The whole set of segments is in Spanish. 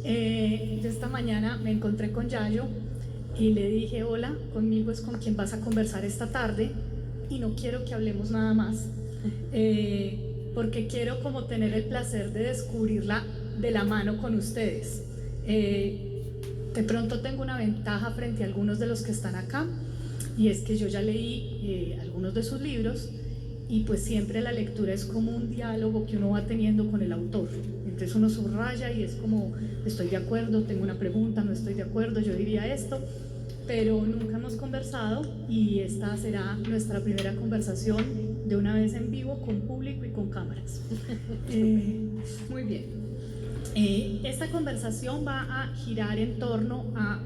Yo esta mañana me encontré con Yayo y le dije, hola, conmigo es con quien vas a conversar esta tarde y no quiero que hablemos nada más, porque quiero como tener el placer de descubrirla de la mano con ustedes. De pronto tengo una ventaja frente a algunos de los que están acá, y es que yo ya leí algunos de sus libros, y pues siempre la lectura es como un diálogo que uno va teniendo con el autor. Entonces uno subraya y es como, estoy de acuerdo, tengo una pregunta, no estoy de acuerdo, yo diría esto, pero nunca hemos conversado y esta será nuestra primera conversación de una vez en vivo, con público y con cámaras. Muy bien. Esta conversación va a girar en torno a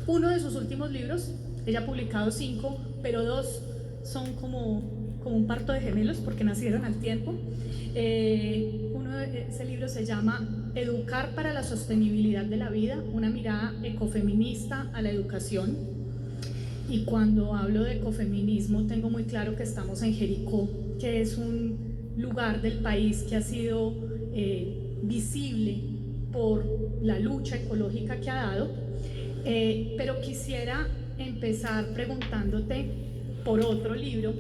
uno de sus últimos libros. Ella ha publicado 5, pero 2 son como un parto de gemelos porque nacieron al tiempo. Uno de ese libro se llama Educar para la sostenibilidad de la vida, una mirada ecofeminista a la educación. Y cuando hablo de ecofeminismo tengo muy claro que estamos en Jericó, que es un lugar del país que ha sido visible por la lucha ecológica que ha dado, pero quisiera empezar preguntándote por otro libro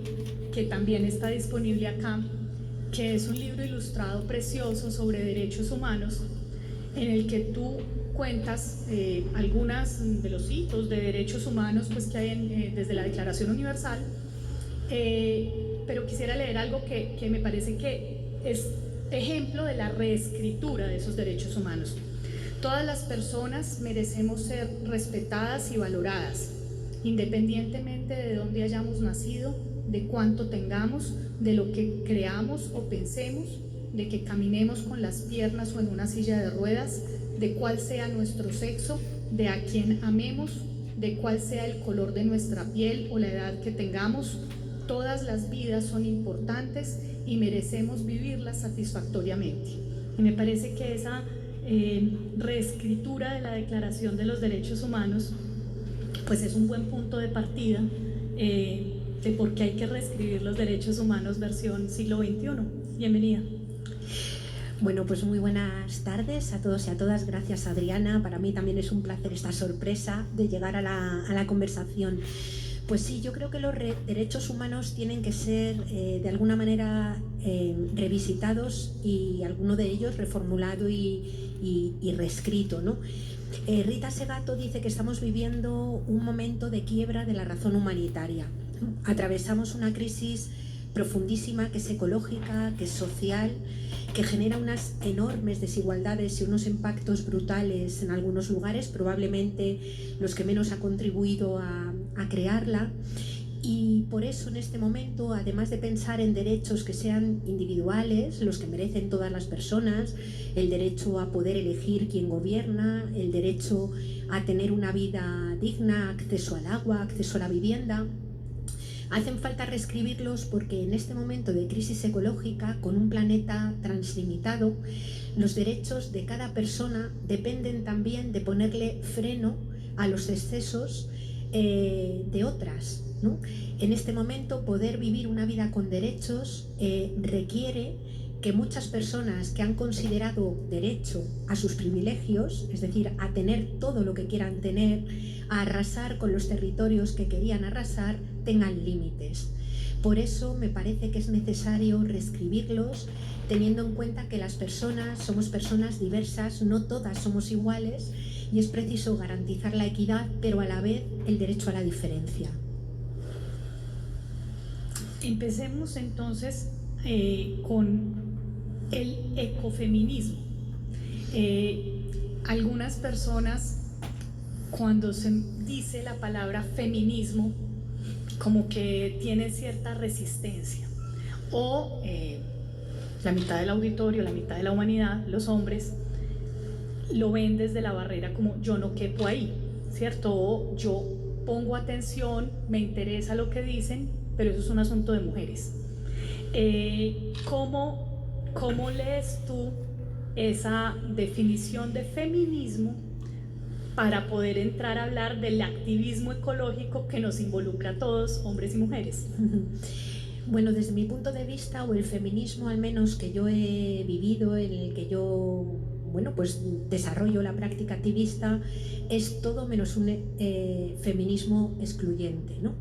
que también está disponible acá, que es un libro ilustrado precioso sobre derechos humanos, en el que tú cuentas algunos de los hitos de derechos humanos pues, que hay desde la Declaración Universal, pero quisiera leer algo que me parece que es ejemplo de la reescritura de esos derechos humanos. Todas las personas merecemos ser respetadas y valoradas, independientemente de dónde hayamos nacido, de cuánto tengamos, de lo que creamos o pensemos, de que caminemos con las piernas o en una silla de ruedas, de cuál sea nuestro sexo, de a quién amemos, de cuál sea el color de nuestra piel o la edad que tengamos. Todas las vidas son importantes y merecemos vivirlas satisfactoriamente. Y me parece que esa reescritura de la Declaración de los Derechos Humanos pues es un buen punto de partida de por qué hay que reescribir los derechos humanos versión siglo XXI. Bienvenida. Bueno, pues muy buenas tardes a todos y a todas. Gracias, Adriana. Para mí también es un placer esta sorpresa de llegar a la conversación. Pues sí, yo creo que los derechos humanos tienen que ser de alguna manera revisitados y alguno de ellos reformulado y reescrito, ¿no? Rita Segato dice que estamos viviendo un momento de quiebra de la razón humanitaria. Atravesamos una crisis profundísima que es ecológica, que es social, que genera unas enormes desigualdades y unos impactos brutales en algunos lugares, probablemente los que menos ha contribuido a crearla. Y por eso en este momento, además de pensar en derechos que sean individuales, los que merecen todas las personas, el derecho a poder elegir quién gobierna, el derecho a tener una vida digna, acceso al agua, acceso a la vivienda, hacen falta reescribirlos porque en este momento de crisis ecológica, con un planeta translimitado, los derechos de cada persona dependen también de ponerle freno a los excesos de otras, ¿no? En este momento, poder vivir una vida con derechos requiere que muchas personas que han considerado derecho a sus privilegios, es decir, a tener todo lo que quieran tener, a arrasar con los territorios que querían arrasar, tengan límites. Por eso me parece que es necesario reescribirlos, teniendo en cuenta que las personas somos personas diversas, no todas somos iguales, y es preciso garantizar la equidad, pero a la vez el derecho a la diferencia. Empecemos entonces con el ecofeminismo. Algunas personas, cuando se dice la palabra feminismo, como que tienen cierta resistencia, o la mitad del auditorio, la mitad de la humanidad, los hombres, lo ven desde la barrera como yo no quepo ahí, ¿cierto? O yo pongo atención, me interesa lo que dicen, pero eso es un asunto de mujeres. ¿Cómo lees tú esa definición de feminismo para poder entrar a hablar del activismo ecológico que nos involucra a todos, hombres y mujeres? Bueno, desde mi punto de vista, o el feminismo al menos que yo he vivido, en el que yo bueno, pues desarrollo la práctica activista, es todo menos un feminismo excluyente, ¿no?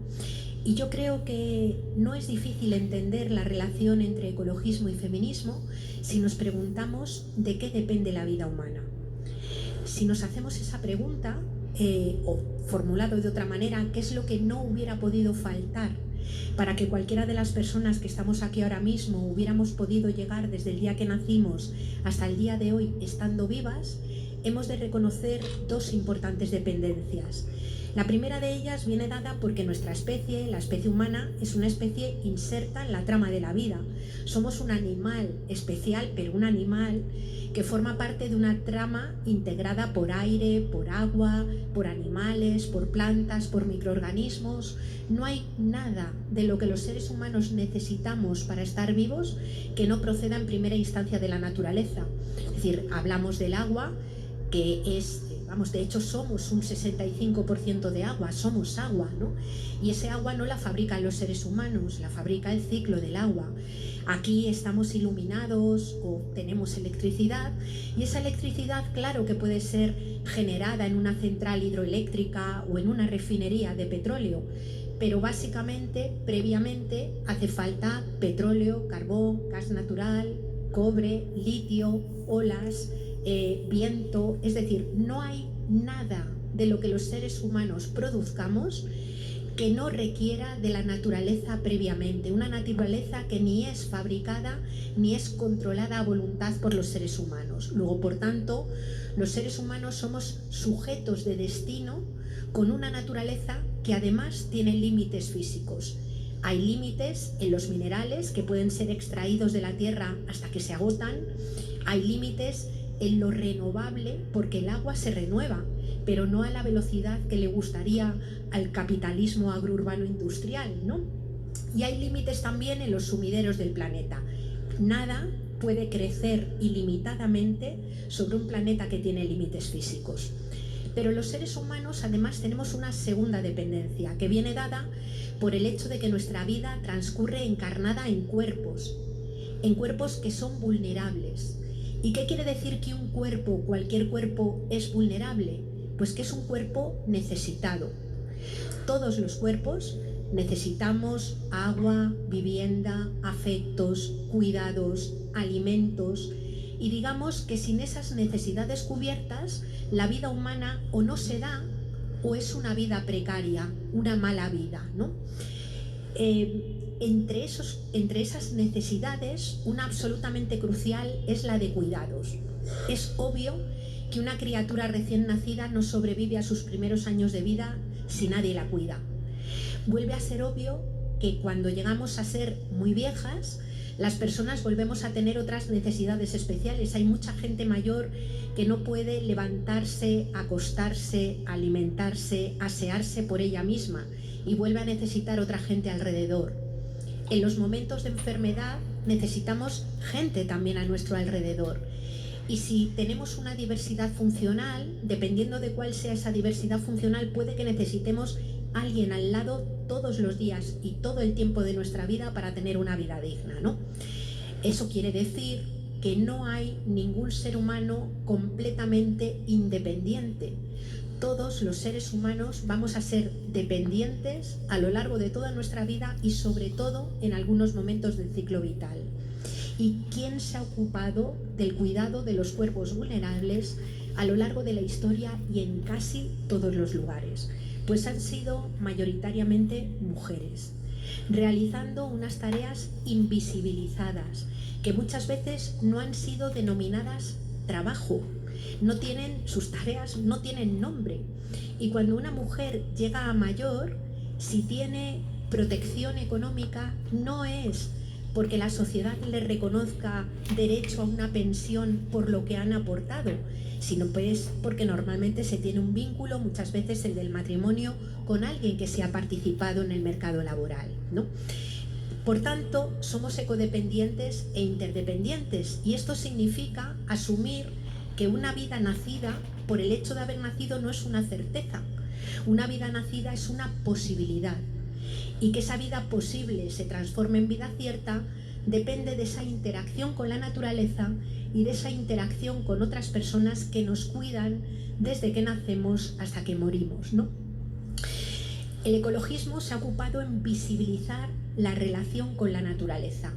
Y yo creo que no es difícil entender la relación entre ecologismo y feminismo si nos preguntamos de qué depende la vida humana. Si nos hacemos esa pregunta, o formulado de otra manera, ¿qué es lo que no hubiera podido faltar para que cualquiera de las personas que estamos aquí ahora mismo hubiéramos podido llegar desde el día que nacimos hasta el día de hoy estando vivas? Hemos de reconocer dos importantes dependencias. La primera de ellas viene dada porque nuestra especie, la especie humana, es una especie inserta en la trama de la vida. Somos un animal especial, pero un animal que forma parte de una trama integrada por aire, por agua, por animales, por plantas, por microorganismos. No hay nada de lo que los seres humanos necesitamos para estar vivos que no proceda en primera instancia de la naturaleza. Es decir, hablamos del agua, que es, de hecho somos un 65% de agua, somos agua, ¿no? Y ese agua no la fabrican los seres humanos, la fabrica el ciclo del agua. Aquí estamos iluminados o tenemos electricidad, y esa electricidad, claro que puede ser generada en una central hidroeléctrica o en una refinería de petróleo, pero básicamente, previamente, hace falta petróleo, carbón, gas natural, cobre, litio, olas, viento. Es decir, no hay nada de lo que los seres humanos produzcamos que no requiera de la naturaleza previamente, una naturaleza que ni es fabricada ni es controlada a voluntad por los seres humanos. Luego, por tanto, los seres humanos somos sujetos de destino con una naturaleza que además tiene límites físicos. Hay límites en los minerales que pueden ser extraídos de la tierra hasta que se agotan. Hay límites en lo renovable, porque el agua se renueva, pero no a la velocidad que le gustaría al capitalismo agrourbano industrial, ¿no? Y hay límites también en los sumideros del planeta. Nada puede crecer ilimitadamente sobre un planeta que tiene límites físicos. Pero los seres humanos además tenemos una segunda dependencia que viene dada por el hecho de que nuestra vida transcurre encarnada en cuerpos que son vulnerables. ¿Y qué quiere decir que un cuerpo, cualquier cuerpo, es vulnerable? Pues que es un cuerpo necesitado. Todos los cuerpos necesitamos agua, vivienda, afectos, cuidados, alimentos, y digamos que sin esas necesidades cubiertas, la vida humana o no se da o es una vida precaria, una mala vida, ¿no? Entre esas necesidades, una absolutamente crucial es la de cuidados. Es obvio que una criatura recién nacida no sobrevive a sus primeros años de vida si nadie la cuida. Vuelve a ser obvio que cuando llegamos a ser muy viejas, las personas volvemos a tener otras necesidades especiales. Hay mucha gente mayor que no puede levantarse, acostarse, alimentarse, asearse por ella misma y vuelve a necesitar otra gente alrededor. En los momentos de enfermedad necesitamos gente también a nuestro alrededor. Y si tenemos una diversidad funcional, dependiendo de cuál sea esa diversidad funcional, puede que necesitemos alguien al lado todos los días y todo el tiempo de nuestra vida para tener una vida digna, ¿no? Eso quiere decir que no hay ningún ser humano completamente independiente. Todos los seres humanos vamos a ser dependientes a lo largo de toda nuestra vida y sobre todo en algunos momentos del ciclo vital. ¿Y quién se ha ocupado del cuidado de los cuerpos vulnerables a lo largo de la historia y en casi todos los lugares? Pues han sido mayoritariamente mujeres, realizando unas tareas invisibilizadas, que muchas veces no han sido denominadas trabajo. Sus tareas no tienen nombre. Y cuando una mujer llega a mayor, si tiene protección económica, no es porque la sociedad le reconozca derecho a una pensión por lo que han aportado, sino pues porque normalmente se tiene un vínculo, muchas veces el del matrimonio, con alguien que se ha participado en el mercado laboral, ¿no? Por tanto, somos ecodependientes e interdependientes, y esto significa asumir que una vida nacida, por el hecho de haber nacido, no es una certeza. Una vida nacida es una posibilidad, y que esa vida posible se transforme en vida cierta depende de esa interacción con la naturaleza y de esa interacción con otras personas que nos cuidan desde que nacemos hasta que morimos, ¿no? El ecologismo se ha ocupado en visibilizar la relación con la naturaleza,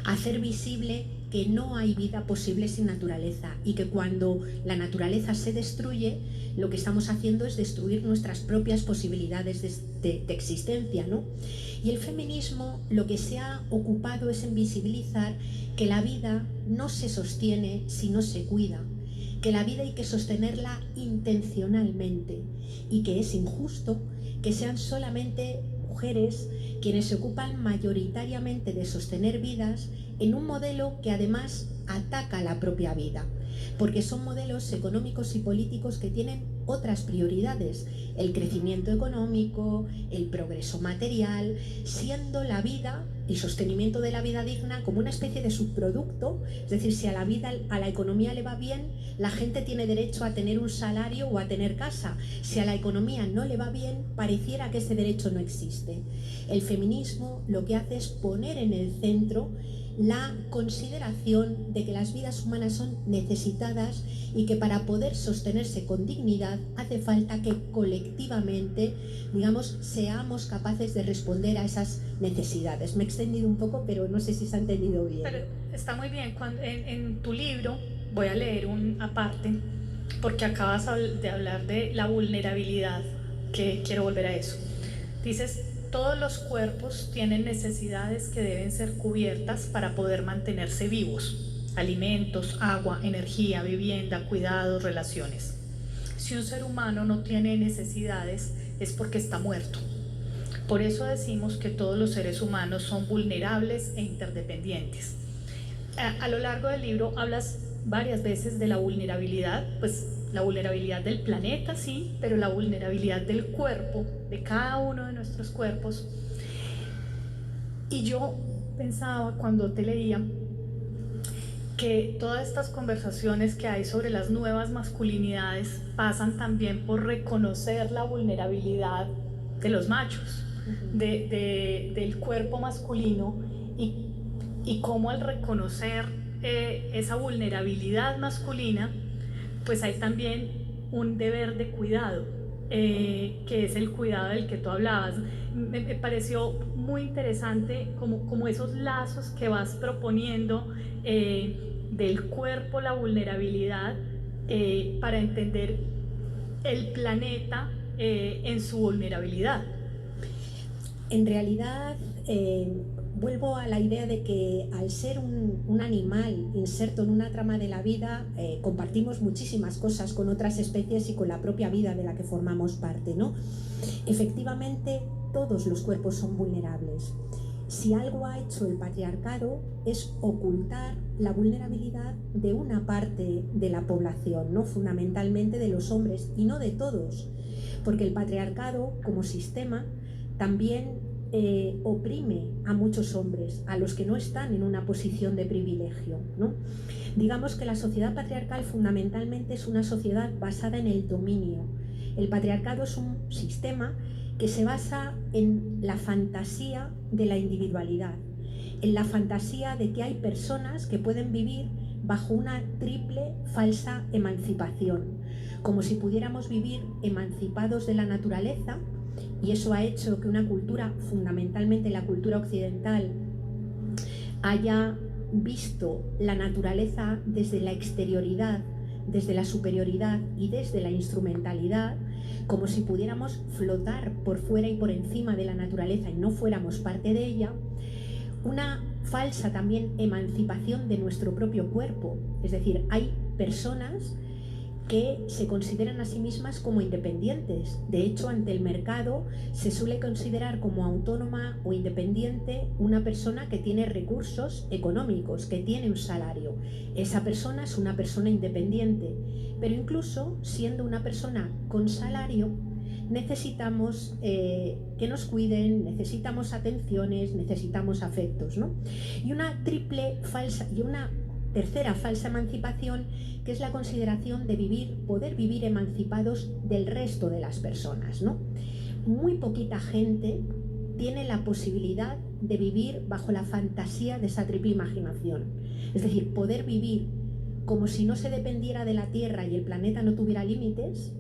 hacer visible que no hay vida posible sin naturaleza y que cuando la naturaleza se destruye, lo que estamos haciendo es destruir nuestras propias posibilidades de existencia, ¿no? Y el feminismo lo que se ha ocupado es en visibilizar que la vida no se sostiene si no se cuida, que la vida hay que sostenerla intencionalmente y que es injusto que sean solamente mujeres quienes se ocupan mayoritariamente de sostener vidas en un modelo que además ataca la propia vida, porque son modelos económicos y políticos que tienen otras prioridades, el crecimiento económico, el progreso material, siendo la vida, el sostenimiento de la vida digna como una especie de subproducto, es decir, si a la economía le va bien, la gente tiene derecho a tener un salario o a tener casa. Si a la economía no le va bien, pareciera que ese derecho no existe. El feminismo lo que hace es poner en el centro la consideración de que las vidas humanas son necesitadas y que para poder sostenerse con dignidad hace falta que colectivamente, digamos, seamos capaces de responder a esas necesidades. Me he extendido un poco, pero no sé si se ha entendido bien. Pero está muy bien. En tu libro, voy a leer un aparte, porque acabas de hablar de la vulnerabilidad, que quiero volver a eso. Dices: todos los cuerpos tienen necesidades que deben ser cubiertas para poder mantenerse vivos: alimentos, agua, energía, vivienda, cuidados, relaciones. Si un ser humano no tiene necesidades, es porque está muerto. Por eso decimos que todos los seres humanos son vulnerables e interdependientes. A lo largo del libro hablas varias veces de la vulnerabilidad, pues la vulnerabilidad del planeta, sí, pero la vulnerabilidad del cuerpo, de cada uno de nuestros cuerpos. Y yo pensaba cuando te leía que todas estas conversaciones que hay sobre las nuevas masculinidades pasan también por reconocer la vulnerabilidad de los machos, del cuerpo masculino, y cómo al reconocer esa vulnerabilidad masculina, pues hay también un deber de cuidado, que es el cuidado del que tú hablabas. Me pareció muy interesante como esos lazos que vas proponiendo, del cuerpo, la vulnerabilidad, para entender el planeta en su vulnerabilidad. En realidad, vuelvo a la idea de que al ser un animal inserto en una trama de la vida, compartimos muchísimas cosas con otras especies y con la propia vida de la que formamos parte, ¿no? Efectivamente, todos los cuerpos son vulnerables. Si algo ha hecho el patriarcado es ocultar la vulnerabilidad de una parte de la población, ¿no? Fundamentalmente de los hombres, y no de todos, porque el patriarcado como sistema también oprime a muchos hombres, a los que no están en una posición de privilegio, ¿no? Digamos que la sociedad patriarcal fundamentalmente es una sociedad basada en el dominio. El patriarcado es un sistema que se basa en la fantasía de la individualidad, en la fantasía de que hay personas que pueden vivir bajo una triple falsa emancipación, como si pudiéramos vivir emancipados de la naturaleza. Y eso ha hecho que una cultura, fundamentalmente la cultura occidental, haya visto la naturaleza desde la exterioridad, desde la superioridad y desde la instrumentalidad, como si pudiéramos flotar por fuera y por encima de la naturaleza y no fuéramos parte de ella. Una falsa también emancipación de nuestro propio cuerpo, es decir, hay personas que se consideran a sí mismas como independientes. De hecho, ante el mercado se suele considerar como autónoma o independiente una persona que tiene recursos económicos, que tiene un salario. Esa persona es una persona independiente, pero incluso siendo una persona con salario, necesitamos que nos cuiden, necesitamos atenciones, necesitamos afectos, ¿no? Y una triple falsa y una tercera falsa emancipación, que es la consideración de poder vivir emancipados del resto de las personas, ¿no? Muy poquita gente tiene la posibilidad de vivir bajo la fantasía de esa triple imaginación, es decir, poder vivir como si no se dependiera de la Tierra y el planeta no tuviera límites,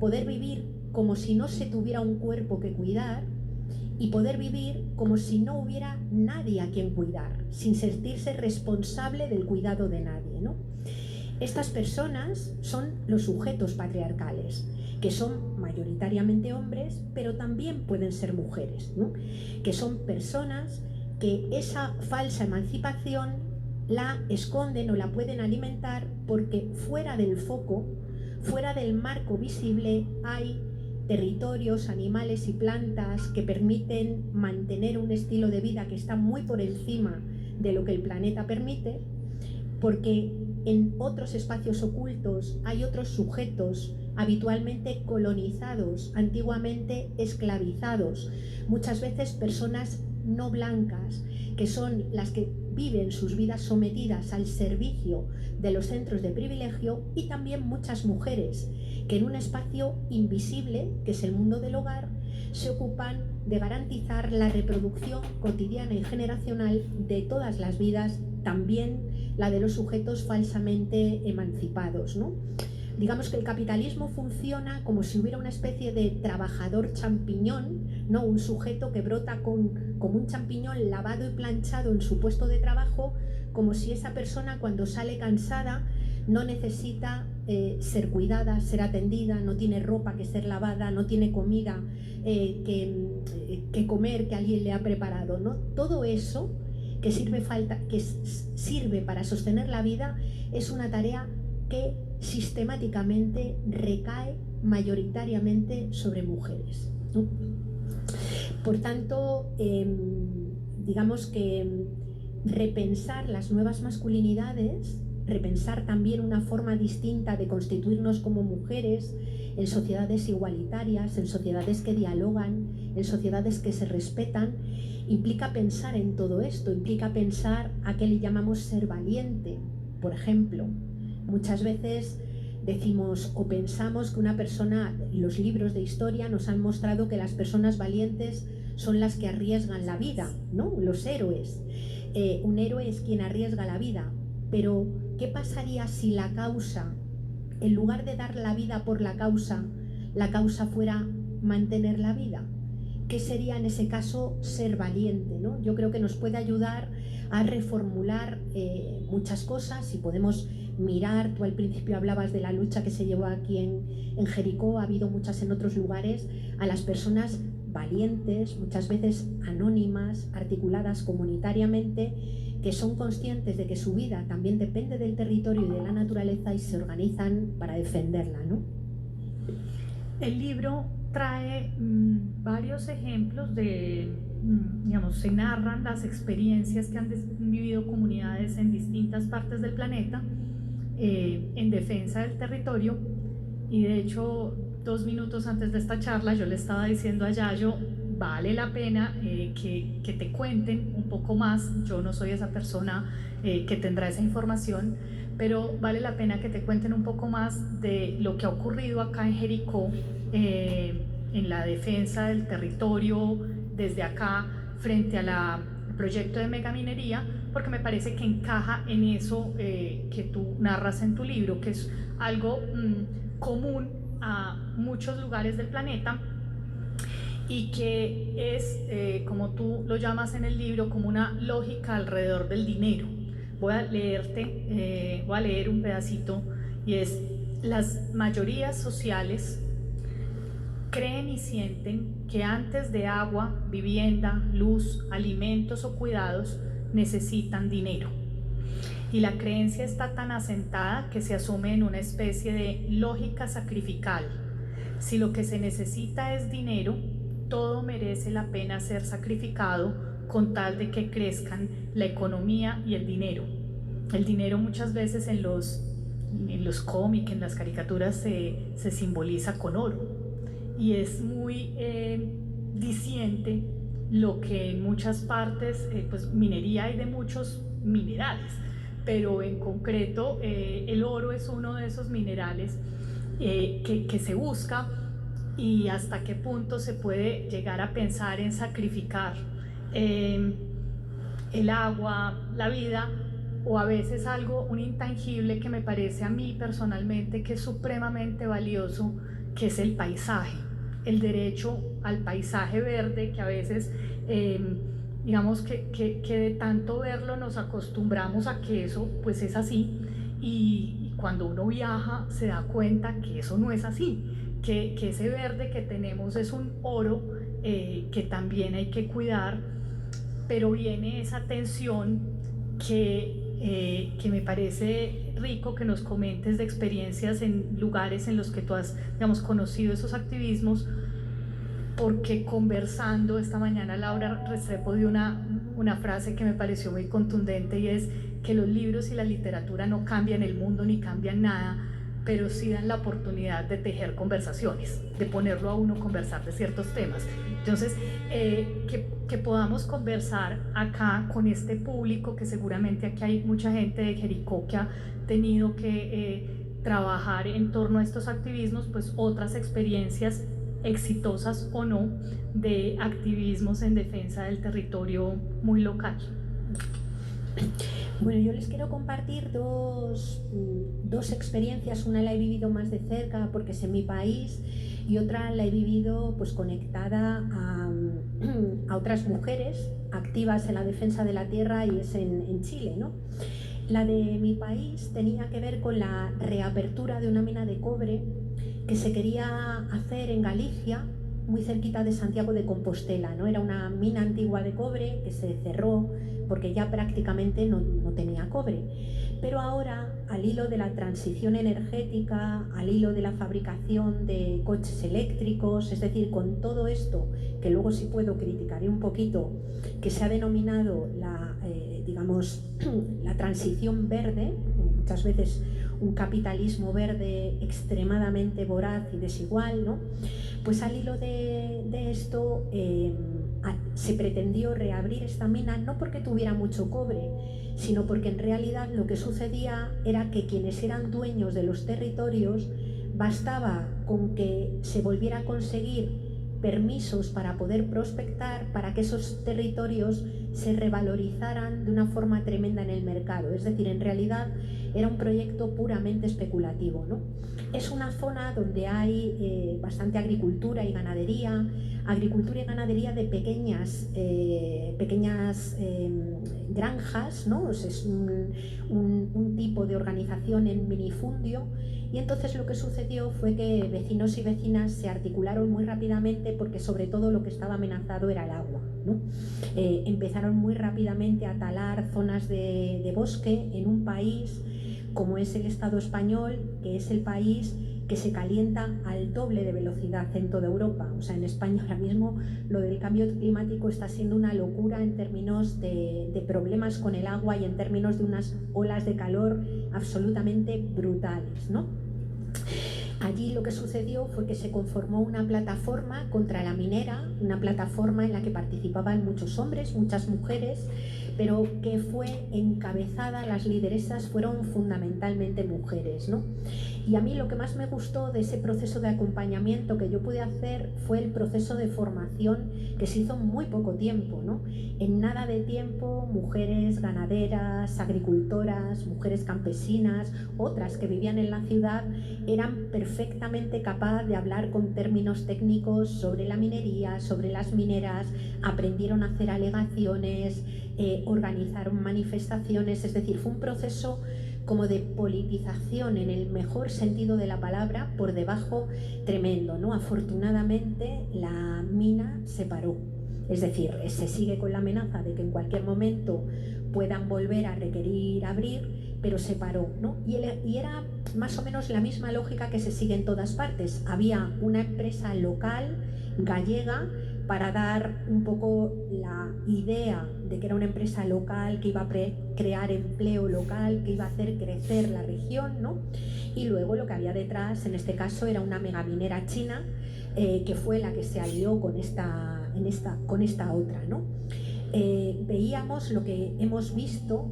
poder vivir como si no se tuviera un cuerpo que cuidar y poder vivir como si no hubiera nadie a quien cuidar, sin sentirse responsable del cuidado de nadie, ¿no? Estas personas son los sujetos patriarcales, que son mayoritariamente hombres, pero también pueden ser mujeres, ¿no? Que son personas que esa falsa emancipación la esconden o la pueden alimentar porque fuera del foco, fuera del marco visible, hay territorios, animales y plantas que permiten mantener un estilo de vida que está muy por encima de lo que el planeta permite, porque en otros espacios ocultos hay otros sujetos habitualmente colonizados, antiguamente esclavizados, muchas veces personas no blancas, que son las que viven sus vidas sometidas al servicio de los centros de privilegio, y también muchas mujeres que en un espacio invisible, que es el mundo del hogar, se ocupan de garantizar la reproducción cotidiana y generacional de todas las vidas, también la de los sujetos falsamente emancipados, ¿no? Digamos que el capitalismo funciona como si hubiera una especie de trabajador champiñón, ¿no? Un sujeto que brota como un champiñón lavado y planchado en su puesto de trabajo, como si esa persona cuando sale cansada no necesita ser cuidada, ser atendida, no tiene ropa que ser lavada, no tiene comida que comer que alguien le ha preparado, ¿no? Todo eso que sirve para sostener la vida es una tarea que sistemáticamente recae mayoritariamente sobre mujeres, ¿no? Por tanto, digamos que repensar las nuevas masculinidades, repensar también una forma distinta de constituirnos como mujeres en sociedades igualitarias, en sociedades que dialogan, en sociedades que se respetan, implica pensar en todo esto, implica pensar a qué le llamamos ser valiente. Por ejemplo, muchas veces decimos o pensamos que una persona, los libros de historia nos han mostrado que las personas valientes son las que arriesgan la vida, ¿no? Los héroes. Un héroe es quien arriesga la vida, pero ¿qué pasaría si la causa, en lugar de dar la vida por la causa fuera mantener la vida? ¿Qué sería en ese caso ser valiente, ¿no? Yo creo que nos puede ayudar a reformular muchas cosas y podemos mirar. Tú al principio hablabas de la lucha que se llevó aquí en Jericó, ha habido muchas en otros lugares, a las personas valientes, muchas veces anónimas, articuladas comunitariamente, que son conscientes de que su vida también depende del territorio y de la naturaleza y se organizan para defenderla, ¿no? El libro trae varios ejemplos de, digamos, se narran las experiencias que han vivido comunidades en distintas partes del planeta en defensa del territorio, y de hecho 2 minutos antes de esta charla yo le estaba diciendo a Yayo, vale la pena que te cuenten un poco más. Yo no soy esa persona que tendrá esa información, pero vale la pena que te cuenten un poco más de lo que ha ocurrido acá en Jericó en la defensa del territorio desde acá frente al proyecto de megaminería, porque me parece que encaja en eso que tú narras en tu libro, que es algo común a muchos lugares del planeta y que es, como tú lo llamas en el libro, como una lógica alrededor del dinero. Voy a leer un pedacito, y es: las mayorías sociales creen y sienten que antes de agua, vivienda, luz, alimentos o cuidados necesitan dinero. Y la creencia está tan asentada que se asume en una especie de lógica sacrificial. Si lo que se necesita es dinero, todo merece la pena ser sacrificado con tal de que crezcan la economía y el dinero. El dinero muchas veces en los cómics, en las caricaturas se simboliza con oro, y es muy diciente lo que en muchas partes, pues minería hay de muchos minerales, pero en concreto el oro es uno de esos minerales que se busca, y hasta qué punto se puede llegar a pensar en sacrificar el agua, la vida, o a veces algo, un intangible que me parece a mí personalmente que es supremamente valioso, que es el paisaje, el derecho al paisaje verde, que a veces digamos que de tanto verlo nos acostumbramos a que eso pues es así, y cuando uno viaja se da cuenta que eso no es así, que ese verde que tenemos es un oro que también hay que cuidar, pero viene esa tensión que me parece rico que nos comentes de experiencias en lugares en los que tú has, digamos, conocido esos activismos, porque conversando esta mañana Laura Restrepo dio una frase que me pareció muy contundente, y es que los libros y la literatura no cambian el mundo ni cambian nada, pero sí dan la oportunidad de tejer conversaciones, de ponerlo a uno a conversar de ciertos temas. Entonces, que podamos conversar acá con este público, que seguramente aquí hay mucha gente de Jericó que ha tenido que trabajar en torno a estos activismos, pues otras experiencias exitosas o no de activismos en defensa del territorio muy local. Bueno, yo les quiero compartir dos experiencias. Una la he vivido más de cerca porque es en mi país, y otra la he vivido pues conectada a otras mujeres activas en la defensa de la tierra, y es en Chile, ¿no? La de mi país tenía que ver con la reapertura de una mina de cobre que se quería hacer en Galicia, muy cerquita de Santiago de Compostela, ¿no? Era una mina antigua de cobre que se cerró porque ya prácticamente no tenía cobre. Pero ahora, al hilo de la transición energética, al hilo de la fabricación de coches eléctricos, es decir, con todo esto, que luego si puedo criticaré un poquito, que se ha denominado digamos, la transición verde, muchas veces un capitalismo verde extremadamente voraz y desigual, ¿no? Pues al hilo de esto se pretendió reabrir esta mina, no porque tuviera mucho cobre, sino porque en realidad lo que sucedía era que quienes eran dueños de los territorios, bastaba con que se volviera a conseguir permisos para poder prospectar, para que esos territorios se revalorizaran de una forma tremenda en el mercado. Es decir, en realidad era un proyecto puramente especulativo, ¿no? Es una zona donde hay bastante agricultura y ganadería de pequeñas granjas, ¿no? Es un tipo de organización en minifundio. Y entonces lo que sucedió fue que vecinos y vecinas se articularon muy rápidamente, porque sobre todo lo que estaba amenazado era el agua, ¿no? Empezaron muy rápidamente a talar zonas de bosque en un país como es el Estado español, que es el país que se calienta al doble de velocidad en toda Europa. O sea, en España ahora mismo lo del cambio climático está siendo una locura en términos de problemas con el agua y en términos de unas olas de calor absolutamente brutales, ¿no? Allí lo que sucedió fue que se conformó una plataforma contra la minera, una plataforma en la que participaban muchos hombres, muchas mujeres, pero que fue encabezada, las lideresas fueron fundamentalmente mujeres, ¿no? Y a mí lo que más me gustó de ese proceso de acompañamiento que yo pude hacer fue el proceso de formación, que se hizo en muy poco tiempo, ¿no? En nada de tiempo, mujeres ganaderas, agricultoras, mujeres campesinas, otras que vivían en la ciudad, eran perfectamente capaces de hablar con términos técnicos sobre la minería, sobre las mineras, aprendieron a hacer alegaciones, organizaron manifestaciones. Es decir, fue un proceso como de politización en el mejor sentido de la palabra, por debajo, tremendo, ¿no? Afortunadamente la mina se paró, es decir, se sigue con la amenaza de que en cualquier momento puedan volver a requerir abrir, pero se paró, ¿no? Y era más o menos la misma lógica que se sigue en todas partes. Había una empresa local, gallega, para dar un poco la idea de que era una empresa local que iba a crear empleo local, que iba a hacer crecer la región, ¿no? Y luego lo que había detrás, en este caso, era una megaminera china, que fue la que se alió con esta otra, ¿no? Veíamos lo que hemos visto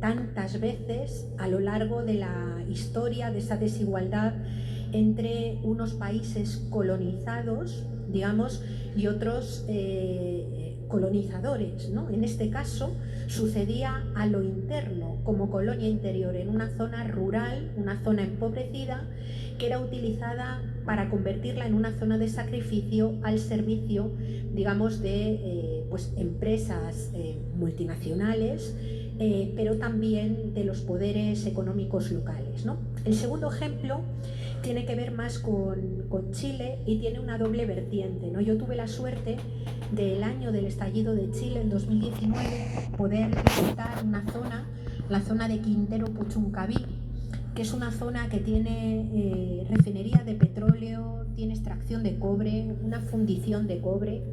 tantas veces a lo largo de la historia, de esa desigualdad entre unos países colonizados, digamos, y otros colonizadores, ¿no? En este caso sucedía a lo interno, como colonia interior, en una zona rural, una zona empobrecida, que era utilizada para convertirla en una zona de sacrificio al servicio, digamos, de pues empresas multinacionales, pero también de los poderes económicos locales, ¿no? El segundo ejemplo tiene que ver más con Chile y tiene una doble vertiente, ¿no? Yo tuve la suerte del año del estallido de Chile, en 2019, poder visitar una zona, la zona de Quintero Puchuncaví, que es una zona que tiene refinería de petróleo, tiene extracción de cobre, una fundición de cobre,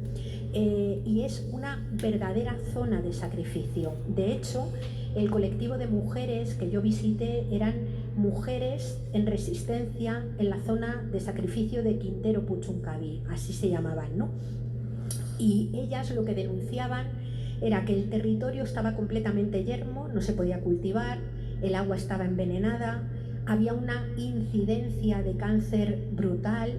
y es una verdadera zona de sacrificio. De hecho, el colectivo de mujeres que yo visité eran mujeres en resistencia en la zona de sacrificio de Quintero Puchuncaví, así se llamaban, ¿no? Y ellas lo que denunciaban era que el territorio estaba completamente yermo, no se podía cultivar, el agua estaba envenenada, había una incidencia de cáncer brutal,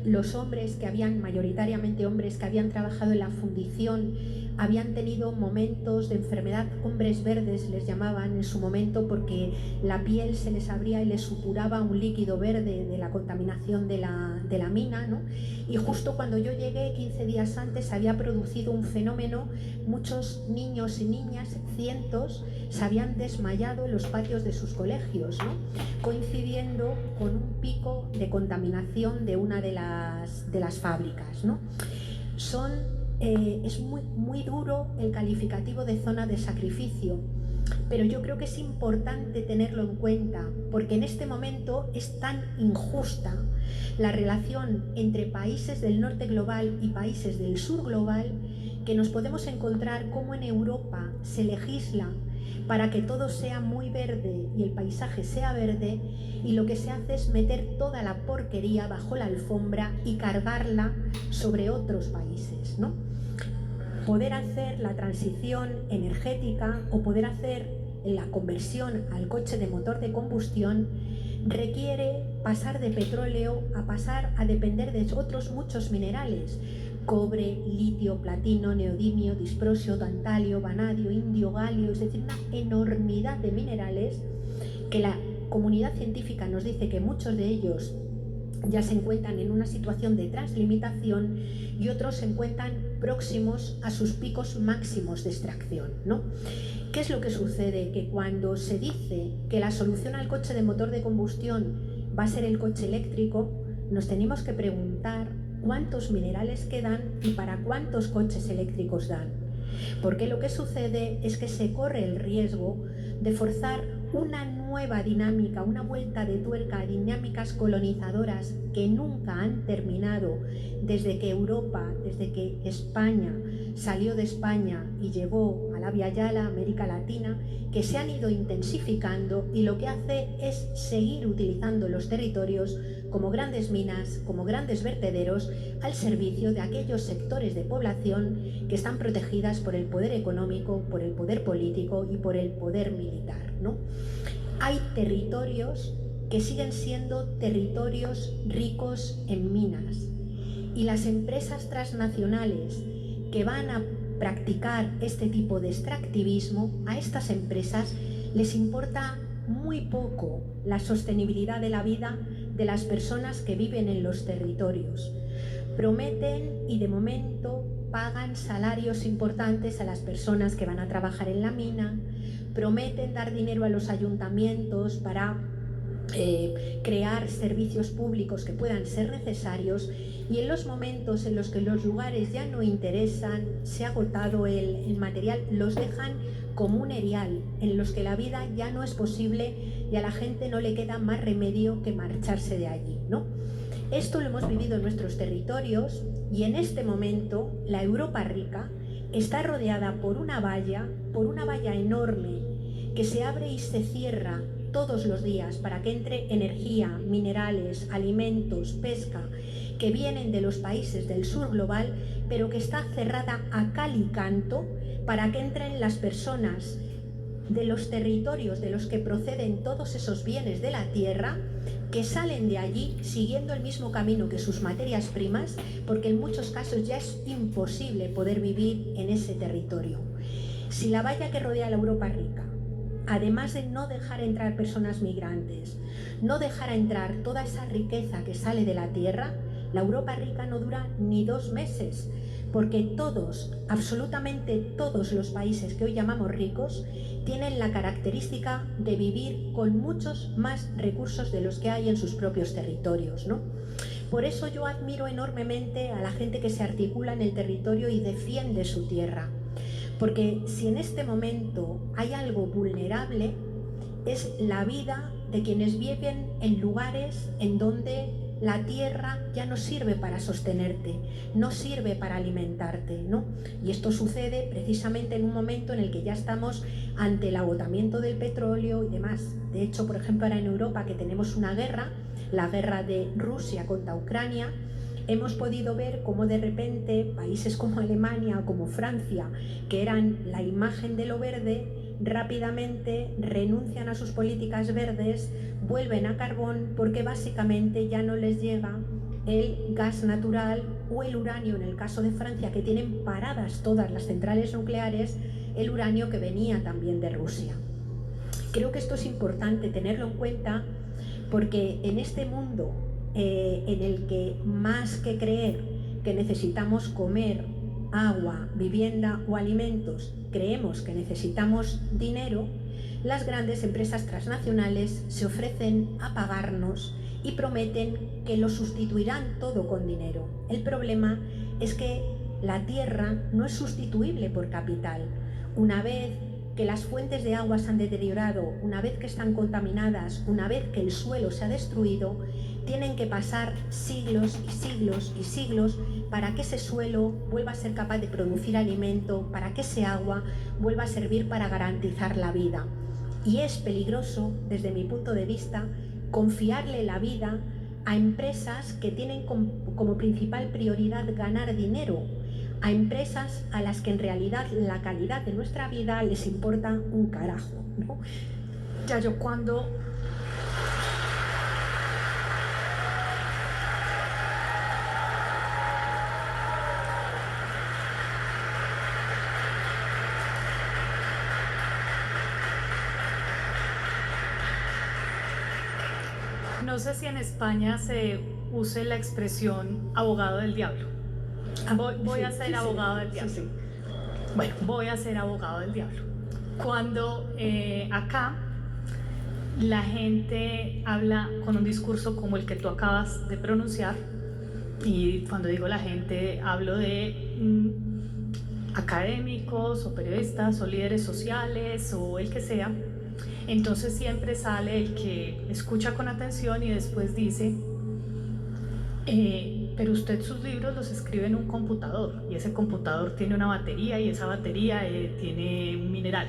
los hombres que habían, mayoritariamente hombres que habían trabajado en la fundición, habían tenido momentos de enfermedad, hombres verdes les llamaban en su momento, porque la piel se les abría y les supuraba un líquido verde de la contaminación de la mina, ¿no? Y justo cuando yo llegué, 15 días antes, había producido un fenómeno, muchos niños y niñas, cientos, se habían desmayado en los patios de sus colegios, ¿no? Coincidiendo con un pico de contaminación de una de las fábricas, ¿no? Es muy duro el calificativo de zona de sacrificio, pero yo creo que es importante tenerlo en cuenta, porque en este momento es tan injusta la relación entre países del norte global y países del sur global, que nos podemos encontrar como en Europa se legisla para que todo sea muy verde y el paisaje sea verde, y lo que se hace es meter toda la porquería bajo la alfombra y cargarla sobre otros países, ¿no? Poder hacer la transición energética o poder hacer la conversión al coche de motor de combustión requiere pasar de petróleo a pasar a depender de otros muchos minerales: cobre, litio, platino, neodimio, disprosio, tantalio, vanadio, indio, galio, es decir, una enormidad de minerales que la comunidad científica nos dice que muchos de ellos ya se encuentran en una situación de translimitación y otros se encuentran próximos a sus picos máximos de extracción, ¿no? ¿Qué es lo que sucede? Que cuando se dice que la solución al coche de motor de combustión va a ser el coche eléctrico, nos tenemos que preguntar cuántos minerales quedan y para cuántos coches eléctricos dan. Porque lo que sucede es que se corre el riesgo de forzar una nueva dinámica, una vuelta de tuerca a dinámicas colonizadoras que nunca han terminado desde que Europa, desde que España salió de España y llegó a la Via Yala, América Latina, que se han ido intensificando, y lo que hace es seguir utilizando los territorios como grandes minas, como grandes vertederos, al servicio de aquellos sectores de población que están protegidas por el poder económico, por el poder político y por el poder militar, ¿no? Hay territorios que siguen siendo territorios ricos en minas, y las empresas transnacionales que van a practicar este tipo de extractivismo, a estas empresas les importa muy poco la sostenibilidad de la vida de las personas que viven en los territorios. Prometen y de momento pagan salarios importantes a las personas que van a trabajar en la mina, prometen dar dinero a los ayuntamientos para crear servicios públicos que puedan ser necesarios, y en los momentos en los que los lugares ya no interesan, se ha agotado el material, los dejan como un erial, en los que la vida ya no es posible y a la gente no le queda más remedio que marcharse de allí, ¿no? Esto lo hemos vivido en nuestros territorios, y en este momento la Europa rica está rodeada por una valla enorme que se abre y se cierra todos los días para que entre energía, minerales, alimentos, pesca, que vienen de los países del sur global, pero que está cerrada a cal y canto para que entren las personas de los territorios de los que proceden todos esos bienes de la tierra, que salen de allí siguiendo el mismo camino que sus materias primas, porque en muchos casos ya es imposible poder vivir en ese territorio. Si la valla que rodea la Europa rica, además de no dejar entrar personas migrantes, no dejar entrar toda esa riqueza que sale de la tierra, la Europa rica no dura ni 2 meses, porque todos, absolutamente todos los países que hoy llamamos ricos, tienen la característica de vivir con muchos más recursos de los que hay en sus propios territorios, ¿no? Por eso yo admiro enormemente a la gente que se articula en el territorio y defiende su tierra, porque si en este momento hay algo vulnerable, es la vida de quienes viven en lugares en donde la tierra ya no sirve para sostenerte, no sirve para alimentarte, ¿no? Y esto sucede precisamente en un momento en el que ya estamos ante el agotamiento del petróleo y demás. De hecho, por ejemplo, ahora en Europa, que tenemos una guerra, la guerra de Rusia contra Ucrania, hemos podido ver cómo de repente países como Alemania o como Francia, que eran la imagen de lo verde, rápidamente renuncian a sus políticas verdes, vuelven a carbón, porque básicamente ya no les llega el gas natural o el uranio, en el caso de Francia, que tienen paradas todas las centrales nucleares, el uranio que venía también de Rusia. Creo que esto es importante tenerlo en cuenta, porque en este mundo en el que más que creer que necesitamos comer, agua, vivienda o alimentos, creemos que necesitamos dinero, las grandes empresas transnacionales se ofrecen a pagarnos y prometen que lo sustituirán todo con dinero. El problema es que la tierra no es sustituible por capital. Una vez que las fuentes de agua se han deteriorado, una vez que están contaminadas, una vez que el suelo se ha destruido, tienen que pasar siglos y siglos y siglos para que ese suelo vuelva a ser capaz de producir alimento, para que ese agua vuelva a servir para garantizar la vida. Y es peligroso, desde mi punto de vista, confiarle la vida a empresas que tienen como principal prioridad ganar dinero, a empresas a las que en realidad la calidad de nuestra vida les importa un carajo, ¿no? Yayo, cuando no sé si en España se use la expresión abogado del diablo. Voy a ser abogado del diablo. Sí. Bueno, voy a ser abogado del diablo. Cuando acá la gente habla con un discurso como el que tú acabas de pronunciar, y cuando digo la gente hablo de académicos o periodistas o líderes sociales o el que sea, entonces siempre sale el que escucha con atención y después dice pero usted sus libros los escribe en un computador y ese computador tiene una batería y esa batería tiene un mineral,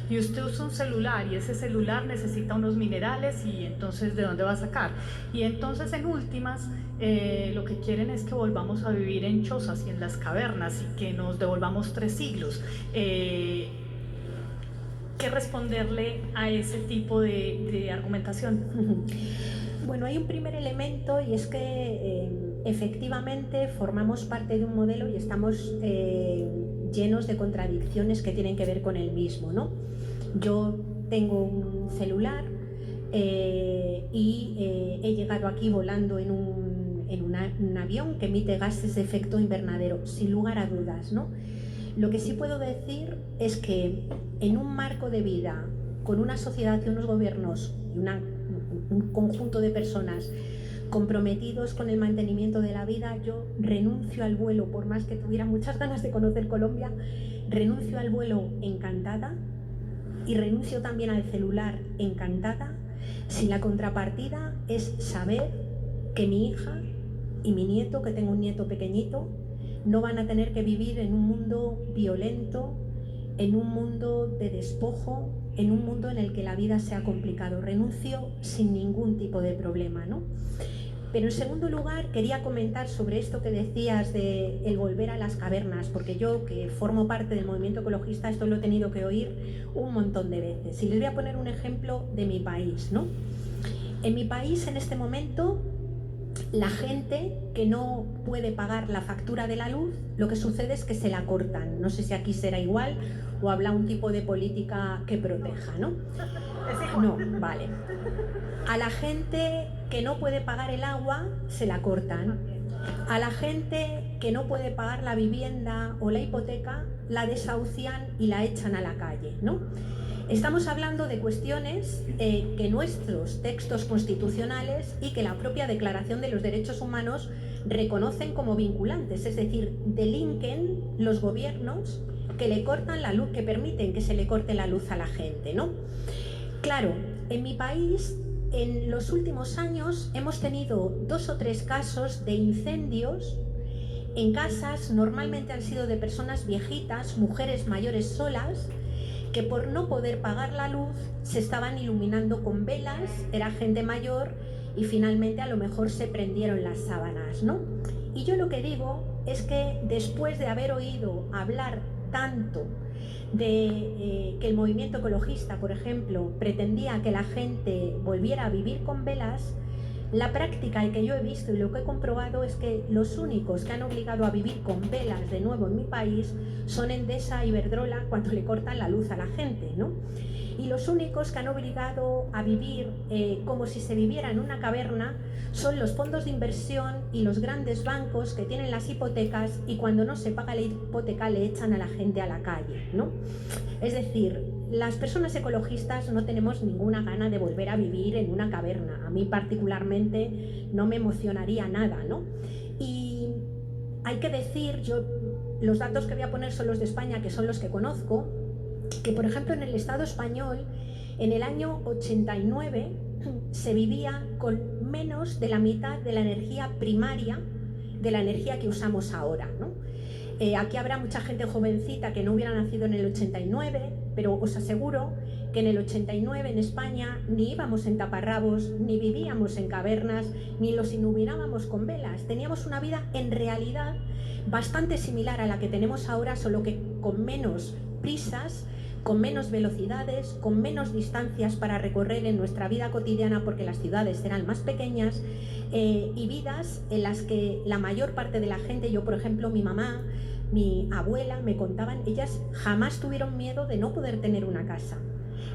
y usted usa un celular y ese celular necesita unos minerales, y entonces ¿de dónde va a sacar? Y entonces en últimas lo que quieren es que volvamos a vivir en chozas y en las cavernas y que nos devolvamos 3 siglos. ¿Qué responderle a ese tipo de argumentación? Bueno, hay un primer elemento, y es que efectivamente formamos parte de un modelo y estamos llenos de contradicciones que tienen que ver con el mismo, ¿no? Yo tengo un celular y he llegado aquí volando en un avión que emite gases de efecto invernadero, sin lugar a dudas, ¿no? Lo que sí puedo decir es que en un marco de vida, con una sociedad y unos gobiernos y un conjunto de personas comprometidos con el mantenimiento de la vida, yo renuncio al vuelo, por más que tuviera muchas ganas de conocer Colombia, renuncio al vuelo encantada, y renuncio también al celular encantada, si la contrapartida es saber que mi hija y mi nieto, que tengo un nieto pequeñito, no van a tener que vivir en un mundo violento, en un mundo de despojo, en un mundo en el que la vida sea complicado. Renuncio sin ningún tipo de problema, ¿no? Pero en segundo lugar, quería comentar sobre esto que decías de el volver a las cavernas, porque yo, que formo parte del movimiento ecologista, esto lo he tenido que oír un montón de veces. Y les voy a poner un ejemplo de mi país, ¿no? En mi país, en este momento, la gente que no puede pagar la factura de la luz, lo que sucede es que se la cortan. No sé si aquí será igual o habrá un tipo de política que proteja, ¿no? No, vale. A la gente que no puede pagar el agua, se la cortan. A la gente que no puede pagar la vivienda o la hipoteca, la desahucian y la echan a la calle, ¿no? Estamos hablando de cuestiones que nuestros textos constitucionales y que la propia Declaración de los Derechos Humanos reconocen como vinculantes, es decir, delinquen los gobiernos que le cortan la luz, que permiten que se le corte la luz a la gente, ¿no? Claro, en mi país, en los últimos años hemos tenido 2 o 3 casos de incendios en casas, normalmente han sido de personas viejitas, mujeres mayores solas, que por no poder pagar la luz se estaban iluminando con velas, era gente mayor y finalmente a lo mejor se prendieron las sábanas, ¿no? Y yo lo que digo es que después de haber oído hablar tanto de que el movimiento ecologista, por ejemplo, pretendía que la gente volviera a vivir con velas, la práctica que yo he visto y lo que he comprobado es que los únicos que han obligado a vivir con velas de nuevo en mi país son Endesa y Iberdrola cuando le cortan la luz a la gente, ¿no? Y los únicos que han obligado a vivir como si se viviera en una caverna son los fondos de inversión y los grandes bancos que tienen las hipotecas y cuando no se paga la hipoteca le echan a la gente a la calle, ¿no? Es decir, las personas ecologistas no tenemos ninguna gana de volver a vivir en una caverna. A mí particularmente no me emocionaría nada, ¿no? Y hay que decir, los datos que voy a poner son los de España, que son los que conozco, que por ejemplo en el Estado español, en el año 89, se vivía con menos de la mitad de la energía primaria de la energía que usamos ahora, ¿no? Aquí habrá mucha gente jovencita que no hubiera nacido en el 89, pero os aseguro que en el 89 en España ni íbamos en taparrabos, ni vivíamos en cavernas, ni los iluminábamos con velas. Teníamos una vida en realidad bastante similar a la que tenemos ahora, solo que con menos prisas, con menos velocidades, con menos distancias para recorrer en nuestra vida cotidiana porque las ciudades eran más pequeñas y vidas en las que la mayor parte de la gente, yo por ejemplo, mi mamá, mi abuela me contaban, ellas jamás tuvieron miedo de no poder tener una casa.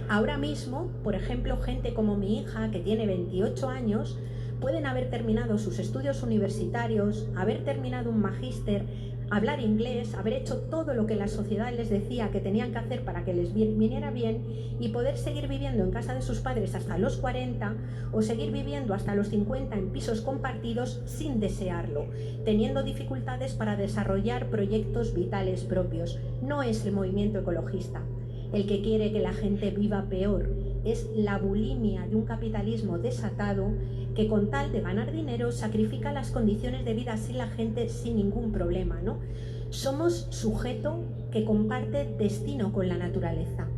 Ahora mismo, por ejemplo, gente como mi hija que tiene 28 años, pueden haber terminado sus estudios universitarios, haber terminado un magíster, hablar inglés, haber hecho todo lo que la sociedad les decía que tenían que hacer para que les viniera bien y poder seguir viviendo en casa de sus padres hasta los 40 o seguir viviendo hasta los 50 en pisos compartidos sin desearlo, teniendo dificultades para desarrollar proyectos vitales propios. No es el movimiento ecologista el que quiere que la gente viva peor, es la bulimia de un capitalismo desatado que con tal de ganar dinero sacrifica las condiciones de vida sin la gente sin ningún problema, ¿no? Somos sujeto que comparte destino con la naturaleza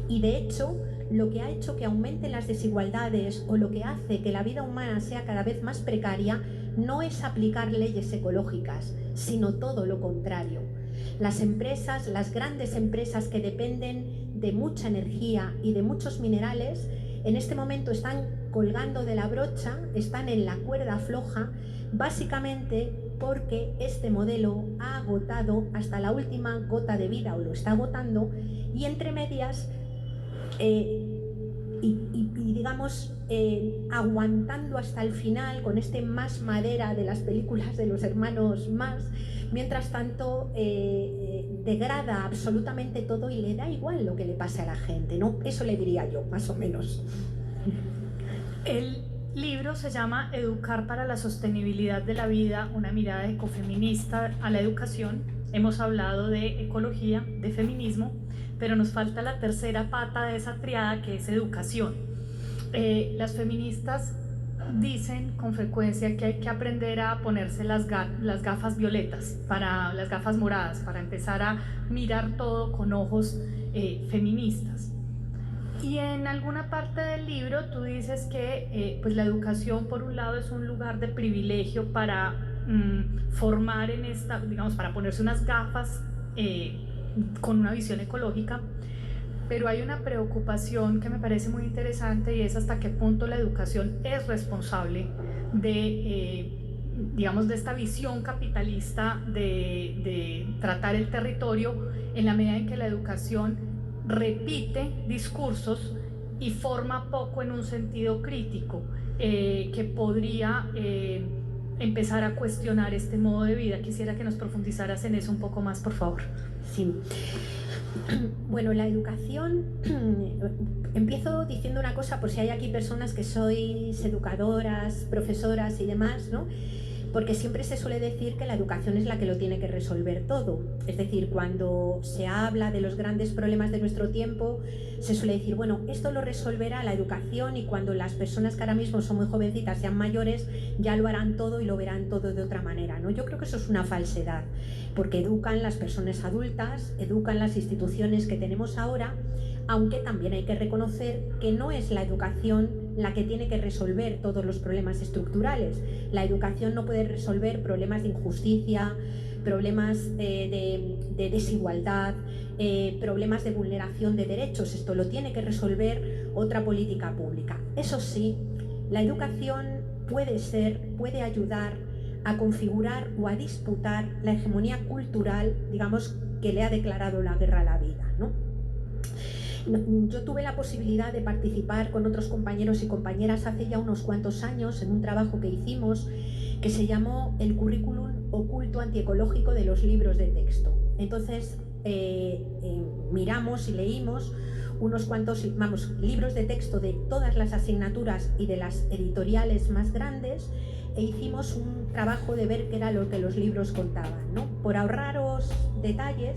y de hecho lo que ha hecho que aumenten las desigualdades o lo que hace que la vida humana sea cada vez más precaria no es aplicar leyes ecológicas, sino todo lo contrario. Las empresas, las grandes empresas que dependen de mucha energía y de muchos minerales, en este momento están colgando de la brocha, están en la cuerda floja, básicamente porque este modelo ha agotado hasta la última gota de vida o lo está agotando y entre medias digamos aguantando hasta el final con este más madera de las películas de los hermanos Marx, mientras tanto degrada absolutamente todo y le da igual lo que le pase a la gente, ¿no? Eso le diría yo, más o menos. El libro se llama Educar para la sostenibilidad de la vida, una mirada ecofeminista a la educación. Hemos hablado de ecología, de feminismo, pero nos falta la tercera pata de esa triada, que es educación. Las feministas dicen con frecuencia que hay que aprender a ponerse las gafas violetas, las gafas moradas, para empezar a mirar todo con ojos feministas. Y en alguna parte del libro tú dices que pues la educación por un lado es un lugar de privilegio para formar en esta, digamos, para ponerse unas gafas con una visión ecológica, pero hay una preocupación que me parece muy interesante y es hasta qué punto la educación es responsable digamos, de esta visión capitalista de tratar el territorio, en la medida en que la educación repite discursos y forma poco en un sentido crítico, que podría empezar a cuestionar este modo de vida. Quisiera que nos profundizaras en eso un poco más, por favor. Sí. Bueno, la educación, empiezo diciendo una cosa por si hay aquí personas que sois educadoras, profesoras y demás, ¿no? Porque siempre se suele decir que la educación es la que lo tiene que resolver todo. Es decir, cuando se habla de los grandes problemas de nuestro tiempo, se suele decir, bueno, esto lo resolverá la educación, y cuando las personas que ahora mismo son muy jovencitas sean mayores, ya lo harán todo y lo verán todo de otra manera, ¿no? Yo creo que eso es una falsedad, porque educan las personas adultas, educan las instituciones que tenemos ahora, aunque también hay que reconocer que no es la educación la que tiene que resolver todos los problemas estructurales. La educación no puede resolver problemas de injusticia, problemas de desigualdad, problemas de vulneración de derechos. Esto lo tiene que resolver otra política pública. Eso sí, la educación puede ayudar a configurar o a disputar la hegemonía cultural, digamos, que le ha declarado la guerra a la vida, ¿no? Yo tuve la posibilidad de participar con otros compañeros y compañeras hace ya unos cuantos años en un trabajo que hicimos que se llamó El currículum oculto antiecológico de los libros de texto. Entonces miramos y leímos unos cuantos libros de texto de todas las asignaturas y de las editoriales más grandes, e hicimos un trabajo de ver qué era lo que los libros contaban, ¿no? Por ahorraros detalles,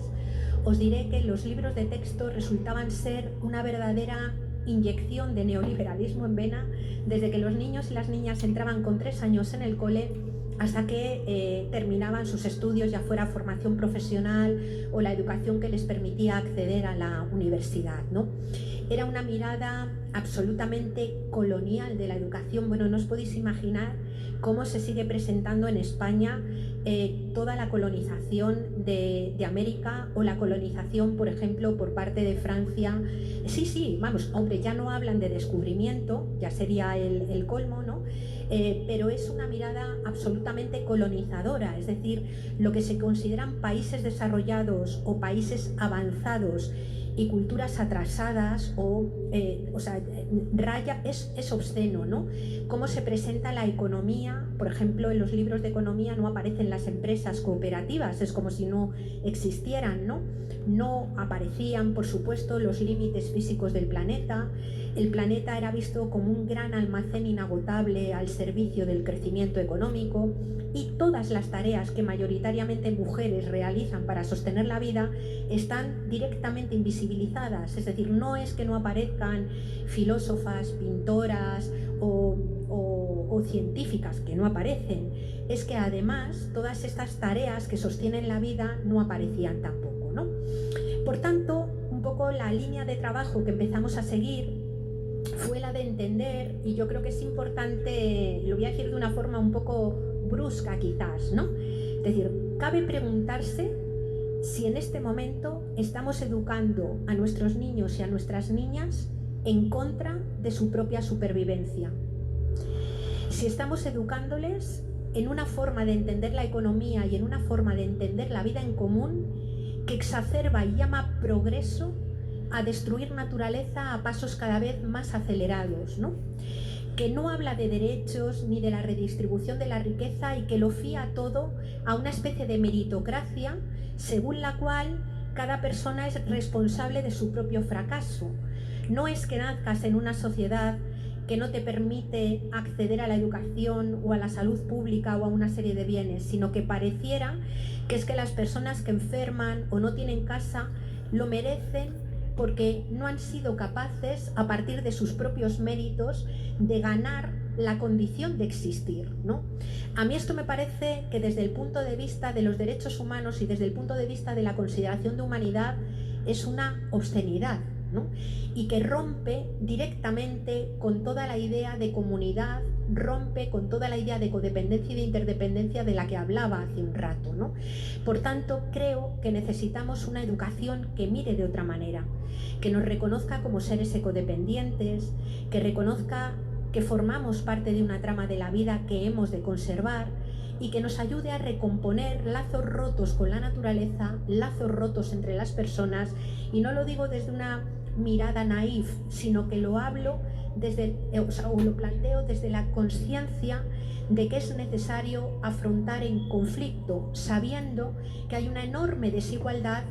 os diré que los libros de texto resultaban ser una verdadera inyección de neoliberalismo en vena, desde que los niños y las niñas entraban con 3 años en el cole hasta que terminaban sus estudios, ya fuera formación profesional o la educación que les permitía acceder a la universidad, ¿no? Era una mirada absolutamente colonial de la educación. Bueno, no os podéis imaginar cómo se sigue presentando en España toda la colonización de América, o la colonización, por ejemplo, por parte de Francia. Sí, vamos, hombre, ya no hablan de descubrimiento, ya sería el colmo, ¿no? Pero es una mirada absolutamente colonizadora, es decir, lo que se consideran países desarrollados o países avanzados y culturas atrasadas, es obsceno, ¿no? Cómo se presenta la economía. Por ejemplo, en los libros de economía no aparecen las empresas cooperativas, es como si no existieran, ¿no? No aparecían, por supuesto, los límites físicos del planeta. El planeta era visto como un gran almacén inagotable al servicio del crecimiento económico, y todas las tareas que mayoritariamente mujeres realizan para sostener la vida están directamente invisibilizadas. Es decir, no es que no aparezcan filósofas, pintoras o científicas, que no aparecen, es que además todas estas tareas que sostienen la vida no aparecían tampoco, ¿no? Por tanto, un poco la línea de trabajo que empezamos a seguir fue la de entender, y yo creo que es importante, lo voy a decir de una forma un poco brusca quizás, ¿no? Es decir, cabe preguntarse si en este momento estamos educando a nuestros niños y a nuestras niñas en contra de su propia supervivencia. Si estamos educándoles en una forma de entender la economía y en una forma de entender la vida en común que exacerba y llama progreso a destruir naturaleza a pasos cada vez más acelerados, ¿no? Que no habla de derechos ni de la redistribución de la riqueza, y que lo fía todo a una especie de meritocracia según la cual cada persona es responsable de su propio fracaso. No es que nazcas en una sociedad que no te permite acceder a la educación o a la salud pública o a una serie de bienes, sino que pareciera que es que las personas que enferman o no tienen casa lo merecen porque no han sido capaces, a partir de sus propios méritos, de ganar la condición de existir, ¿no? A mí esto me parece que desde el punto de vista de los derechos humanos y desde el punto de vista de la consideración de humanidad es una obscenidad, ¿no? Y que rompe directamente con toda la idea de comunidad rompe con toda la idea de codependencia y de interdependencia de la que hablaba hace un rato, ¿no? Por tanto, creo que necesitamos una educación que mire de otra manera, que nos reconozca como seres ecodependientes, que reconozca que formamos parte de una trama de la vida que hemos de conservar y que nos ayude a recomponer lazos rotos con la naturaleza, lazos rotos entre las personas, y no lo digo desde una mirada naif, sino que lo hablo o lo planteo desde la conciencia de que es necesario afrontar en conflicto, sabiendo que hay una enorme desigualdad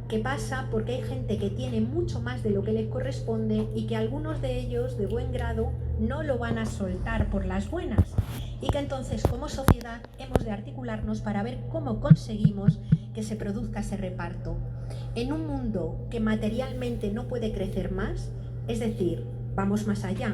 que pasa porque hay gente que tiene mucho más de lo que le corresponde y que algunos de ellos, de buen grado, no lo van a soltar por las buenas, y que entonces como sociedad hemos de articularnos para ver cómo conseguimos que se produzca ese reparto. En un mundo que materialmente no puede crecer más, es decir, vamos más allá,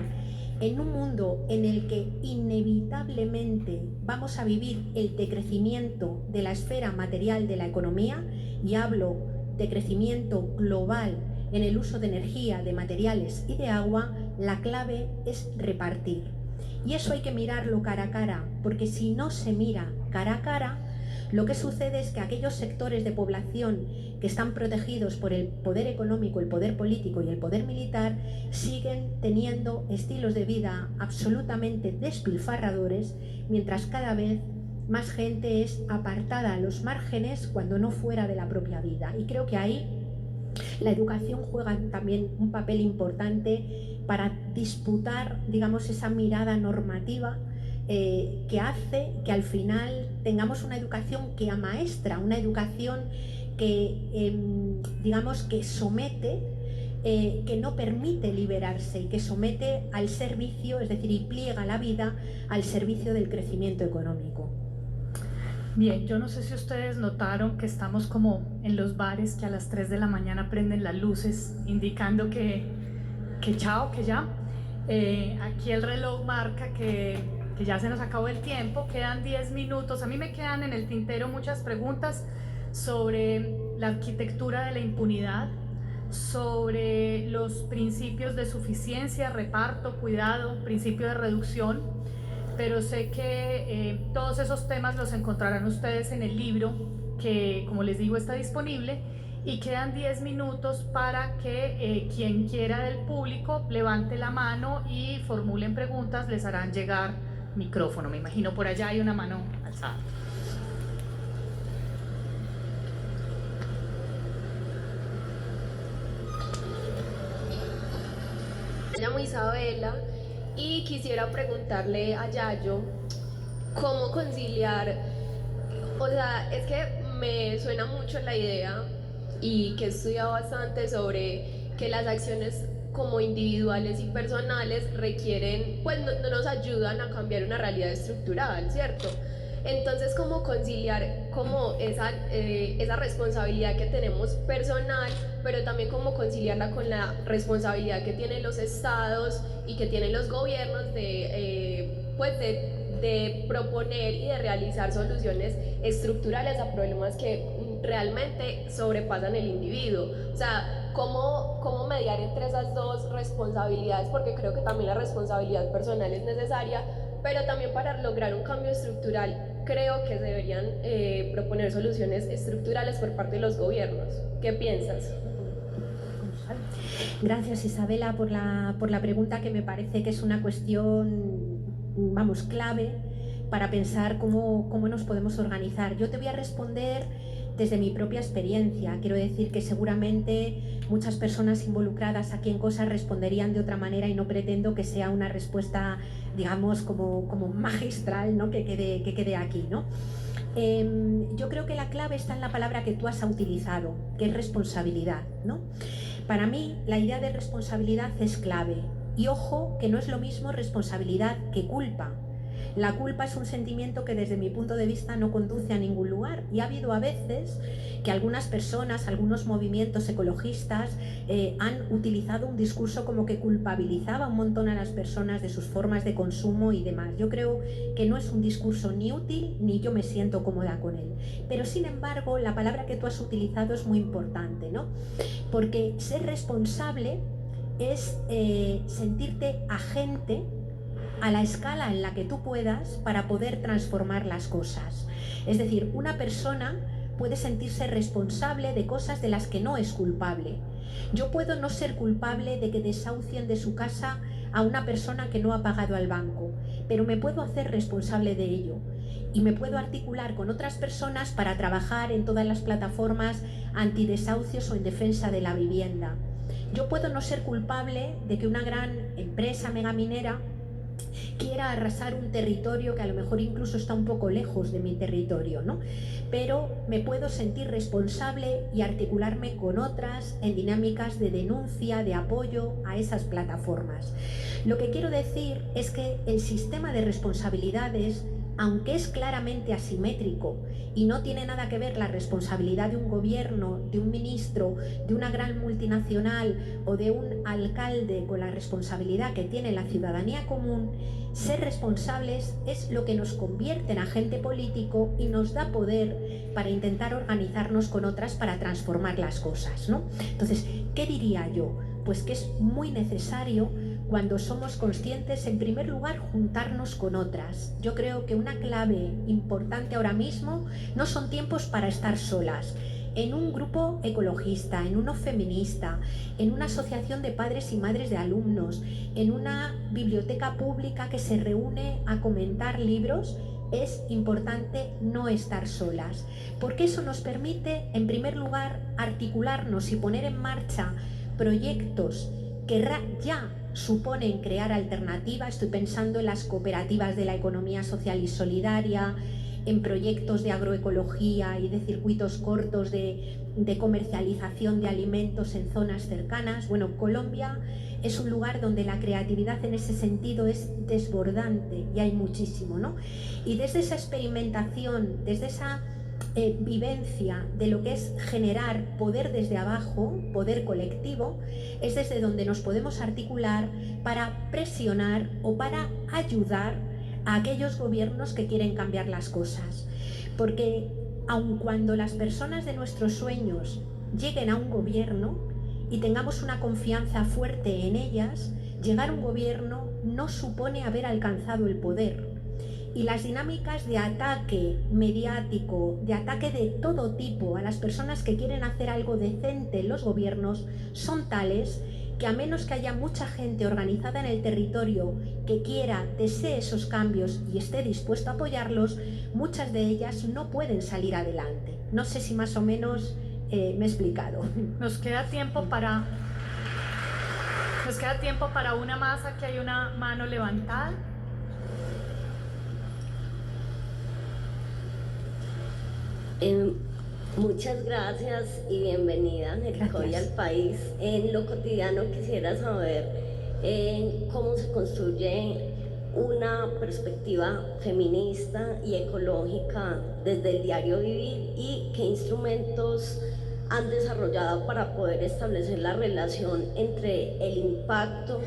en un mundo en el que inevitablemente vamos a vivir el decrecimiento de la esfera material de la economía, y hablo de crecimiento global en el uso de energía, de materiales y de agua, la clave es repartir. Y eso hay que mirarlo cara a cara, porque si no se mira cara a cara, lo que sucede es que aquellos sectores de población que están protegidos por el poder económico, el poder político y el poder militar siguen teniendo estilos de vida absolutamente despilfarradores, mientras cada vez más gente es apartada a los márgenes cuando no fuera de la propia vida. Y creo que ahí la educación juega también un papel importante para disputar, digamos, esa mirada normativa que hace que al final tengamos una educación que amaestra, una educación que, digamos, que somete, que no permite liberarse y que somete al servicio, es decir, y pliega la vida al servicio del crecimiento económico. Bien, yo no sé si ustedes notaron que estamos como en los bares que a las 3 de la mañana prenden las luces indicando que chao, que ya. Aquí el reloj marca que ya se nos acabó el tiempo, quedan 10 minutos. A mí me quedan en el tintero muchas preguntas sobre la arquitectura de la impunidad, sobre los principios de suficiencia, reparto, cuidado, principio de reducción, pero sé que todos esos temas los encontrarán ustedes en el libro que, como les digo, está disponible, y quedan 10 minutos para que quien quiera del público levante la mano y formulen preguntas. Les harán llegar micrófono. Me imagino por allá hay una mano alzada. Me llamo Isabela y quisiera preguntarle a Yayo cómo conciliar, o sea, es que me suena mucho la idea y que he estudiado bastante sobre que las acciones como individuales y personales requieren, pues no nos ayudan a cambiar una realidad estructural, ¿cierto? Entonces, ¿cómo conciliar como esa responsabilidad que tenemos personal, pero también cómo conciliarla con la responsabilidad que tienen los estados y que tienen los gobiernos de proponer y de realizar soluciones estructurales a problemas que realmente sobrepasan el individuo? O sea, ¿cómo mediar entre esas dos responsabilidades? Porque creo que también la responsabilidad personal es necesaria, pero también para lograr un cambio estructural creo que se deberían proponer soluciones estructurales por parte de los gobiernos. ¿Qué piensas? Gracias, Isabela, por la pregunta, que me parece que es una cuestión, vamos, clave para pensar cómo nos podemos organizar. Yo te voy a responder desde mi propia experiencia. Quiero decir que seguramente muchas personas involucradas aquí en COSA responderían de otra manera, y no pretendo que sea una respuesta, digamos, como magistral, ¿no? que quede aquí, ¿no? Yo creo que la clave está en la palabra que tú has utilizado, que es responsabilidad, ¿no? Para mí la idea de responsabilidad es clave, y ojo que no es lo mismo responsabilidad que culpa. La culpa es un sentimiento que desde mi punto de vista no conduce a ningún lugar, y ha habido a veces que algunas personas, algunos movimientos ecologistas han utilizado un discurso como que culpabilizaba un montón a las personas de sus formas de consumo y demás. Yo creo que no es un discurso ni útil ni yo me siento cómoda con él. Pero sin embargo, la palabra que tú has utilizado es muy importante, ¿no? Porque ser responsable es sentirte agente a la escala en la que tú puedas para poder transformar las cosas. Es decir, una persona puede sentirse responsable de cosas de las que no es culpable. Yo puedo no ser culpable de que desahucien de su casa a una persona que no ha pagado al banco, pero me puedo hacer responsable de ello y me puedo articular con otras personas para trabajar en todas las plataformas antidesahucios o en defensa de la vivienda. Yo puedo no ser culpable de que una gran empresa megaminera quiera arrasar un territorio que a lo mejor incluso está un poco lejos de mi territorio, ¿no? Pero me puedo sentir responsable y articularme con otras en dinámicas de denuncia, de apoyo a esas plataformas. Lo que quiero decir es que el sistema de responsabilidades, aunque es claramente asimétrico y no tiene nada que ver la responsabilidad de un gobierno, de un ministro, de una gran multinacional o de un alcalde con la responsabilidad que tiene la ciudadanía común, ser responsables es lo que nos convierte en agente político y nos da poder para intentar organizarnos con otras para transformar las cosas, ¿no? Entonces, ¿qué diría yo? Pues que es muy necesario, cuando somos conscientes, en primer lugar, juntarnos con otras. Yo creo que una clave importante ahora mismo no son tiempos para estar solas. En un grupo ecologista, en uno feminista, en una asociación de padres y madres de alumnos, en una biblioteca pública que se reúne a comentar libros, es importante no estar solas, porque eso nos permite, en primer lugar, articularnos y poner en marcha proyectos que ya suponen crear alternativas. Estoy pensando en las cooperativas de la economía social y solidaria, en proyectos de agroecología y de circuitos cortos de comercialización de alimentos en zonas cercanas. Bueno, Colombia es un lugar donde la creatividad en ese sentido es desbordante y hay muchísimo, ¿no? Y desde esa experimentación, desde esa vivencia de lo que es generar poder desde abajo, poder colectivo, es desde donde nos podemos articular para presionar o para ayudar a aquellos gobiernos que quieren cambiar las cosas. Porque aun cuando las personas de nuestros sueños lleguen a un gobierno y tengamos una confianza fuerte en ellas, llegar a un gobierno no supone haber alcanzado el poder. Y las dinámicas de ataque mediático, de ataque de todo tipo a las personas que quieren hacer algo decente en los gobiernos son tales que, a menos que haya mucha gente organizada en el territorio que quiera, desee esos cambios y esté dispuesto a apoyarlos, muchas de ellas no pueden salir adelante. No sé si más o menos me he explicado. Nos queda tiempo para una más. Aquí hay una mano levantada. Muchas gracias y bienvenida, Angélica, hoy al país. En lo cotidiano quisiera saber cómo se construye una perspectiva feminista y ecológica desde el diario vivir y qué instrumentos han desarrollado para poder establecer la relación entre el impacto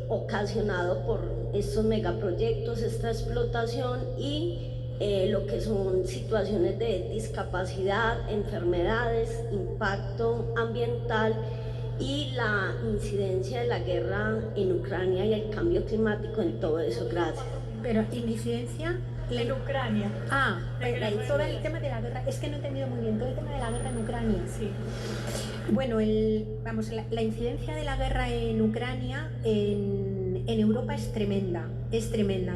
ocasionado por estos megaproyectos, esta explotación y lo que son situaciones de discapacidad, enfermedades, impacto ambiental y la incidencia de la guerra en Ucrania y el cambio climático en todo eso. Gracias. Pero incidencia en Ucrania. Todo el tema de la guerra, es que no he entendido muy bien, todo el tema de la guerra en Ucrania. Sí. Bueno, la incidencia de la guerra en Ucrania en Europa es tremenda,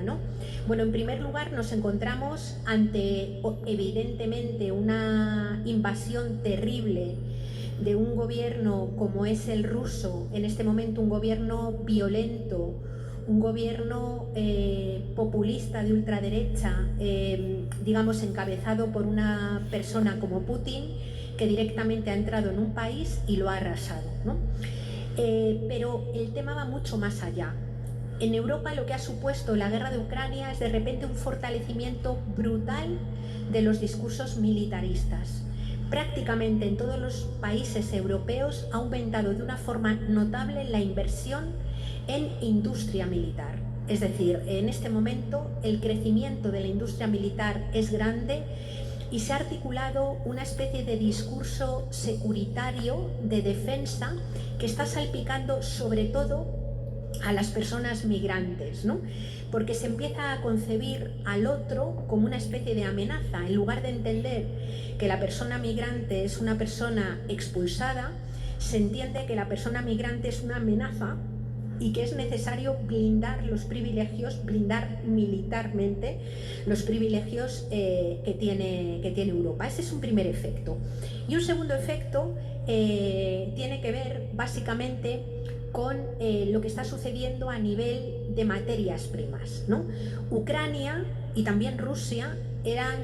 ¿no? Bueno, en primer lugar nos encontramos ante, evidentemente, una invasión terrible de un gobierno como es el ruso, en este momento un gobierno violento, un gobierno populista de ultraderecha, digamos encabezado por una persona como Putin, que directamente ha entrado en un país y lo ha arrasado, ¿no? Pero el tema va mucho más allá. En Europa lo que ha supuesto la guerra de Ucrania es de repente un fortalecimiento brutal de los discursos militaristas. Prácticamente en todos los países europeos ha aumentado de una forma notable la inversión en industria militar. Es decir, en este momento el crecimiento de la industria militar es grande y se ha articulado una especie de discurso securitario de defensa que está salpicando sobre todo a las personas migrantes, ¿no? Porque se empieza a concebir al otro como una especie de amenaza. En lugar de entender que la persona migrante es una persona expulsada, se entiende que la persona migrante es una amenaza y que es necesario blindar los privilegios, blindar militarmente los privilegios que tiene Europa. Ese es un primer efecto. Y un segundo efecto tiene que ver básicamente con lo que está sucediendo a nivel de materias primas, ¿no? Ucrania y también Rusia eran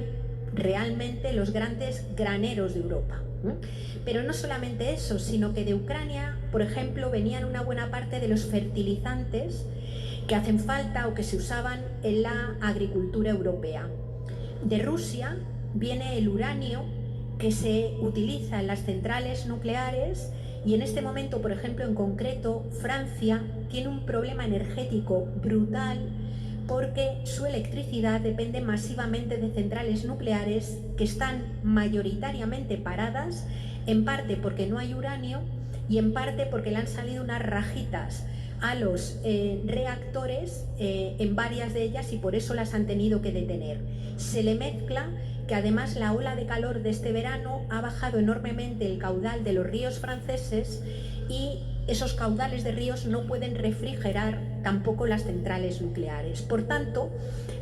realmente los grandes graneros de Europa, ¿no? Pero no solamente eso, sino que de Ucrania, por ejemplo, venían una buena parte de los fertilizantes que hacen falta o que se usaban en la agricultura europea. De Rusia viene el uranio que se utiliza en las centrales nucleares. Y en este momento, por ejemplo, en concreto, Francia tiene un problema energético brutal porque su electricidad depende masivamente de centrales nucleares que están mayoritariamente paradas, en parte porque no hay uranio y en parte porque le han salido unas rajitas a los reactores en varias de ellas y por eso las han tenido que detener. Se le mezcla que además la ola de calor de este verano ha bajado enormemente el caudal de los ríos franceses y esos caudales de ríos no pueden refrigerar tampoco las centrales nucleares. Por tanto,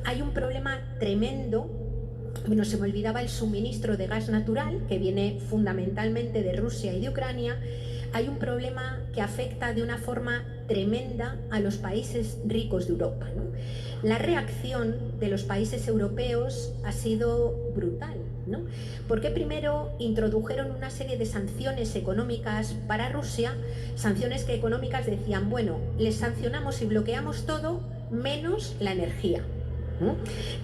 hay un problema tremendo. Bueno, se me olvidaba el suministro de gas natural, que viene fundamentalmente de Rusia y de Ucrania. Hay un problema que afecta de una forma tremenda a los países ricos de Europa, ¿no? La reacción de los países europeos ha sido brutal, ¿no? Porque primero introdujeron una serie de sanciones económicas para Rusia, sanciones que económicas decían, bueno, les sancionamos y bloqueamos todo menos la energía.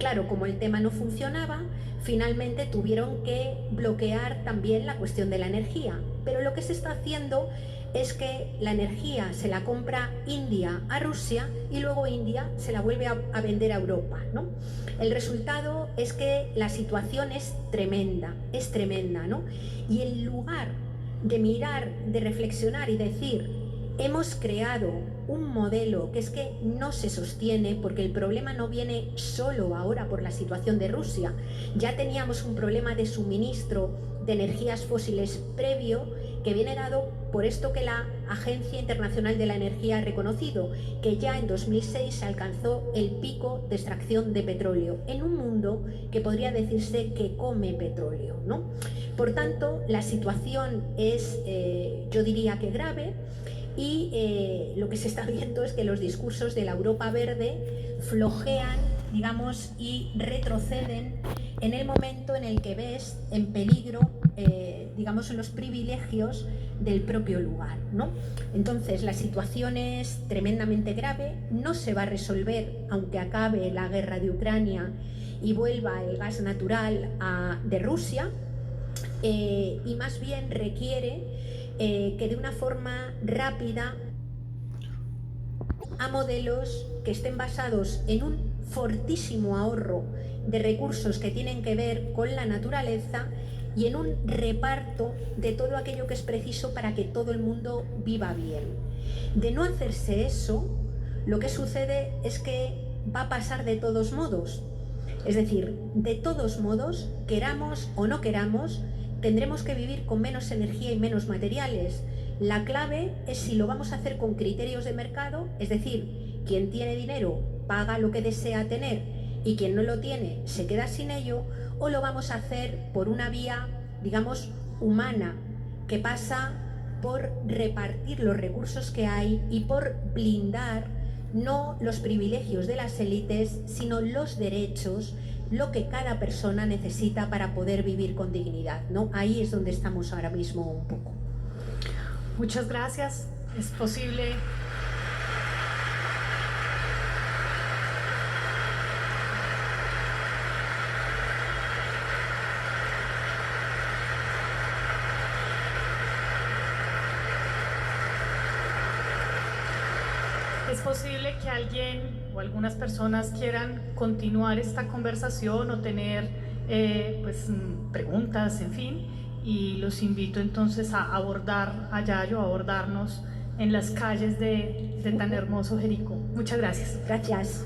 Claro, como el tema no funcionaba, finalmente tuvieron que bloquear también la cuestión de la energía. Pero lo que se está haciendo es que la energía se la compra India a Rusia y luego India se la vuelve a vender a Europa, ¿no? El resultado es que la situación es tremenda, ¿no? Y en lugar de mirar, de reflexionar y decir, hemos creado un modelo que es que no se sostiene porque el problema no viene solo ahora por la situación de Rusia. Ya teníamos un problema de suministro de energías fósiles previo que viene dado por esto que la Agencia Internacional de la Energía ha reconocido, que ya en 2006 se alcanzó el pico de extracción de petróleo en un mundo que podría decirse que come petróleo, ¿no? Por tanto, la situación es, yo diría que grave. Y lo que se está viendo es que los discursos de la Europa verde flojean, digamos, y retroceden en el momento en el que ves en peligro, digamos, los privilegios del propio lugar, ¿no? Entonces, la situación es tremendamente grave, no se va a resolver aunque acabe la guerra de Ucrania y vuelva el gas natural de Rusia, y más bien requiere que de una forma rápida a modelos que estén basados en un fortísimo ahorro de recursos que tienen que ver con la naturaleza y en un reparto de todo aquello que es preciso para que todo el mundo viva bien. De no hacerse eso, lo que sucede es que va a pasar de todos modos. Es decir, de todos modos, queramos o no queramos, tendremos que vivir con menos energía y menos materiales. La clave es si lo vamos a hacer con criterios de mercado, es decir, quien tiene dinero paga lo que desea tener y quien no lo tiene se queda sin ello, o lo vamos a hacer por una vía, digamos, humana, que pasa por repartir los recursos que hay y por blindar no los privilegios de las élites, sino los derechos, lo que cada persona necesita para poder vivir con dignidad, ¿no? Ahí es donde estamos ahora mismo un poco. Muchas gracias. Es posible. Es posible que alguien o algunas personas quieran continuar esta conversación o tener preguntas, en fin, y los invito entonces a abordar a Yayo, a abordarnos en las calles de tan hermoso Jericó. Muchas gracias. Gracias.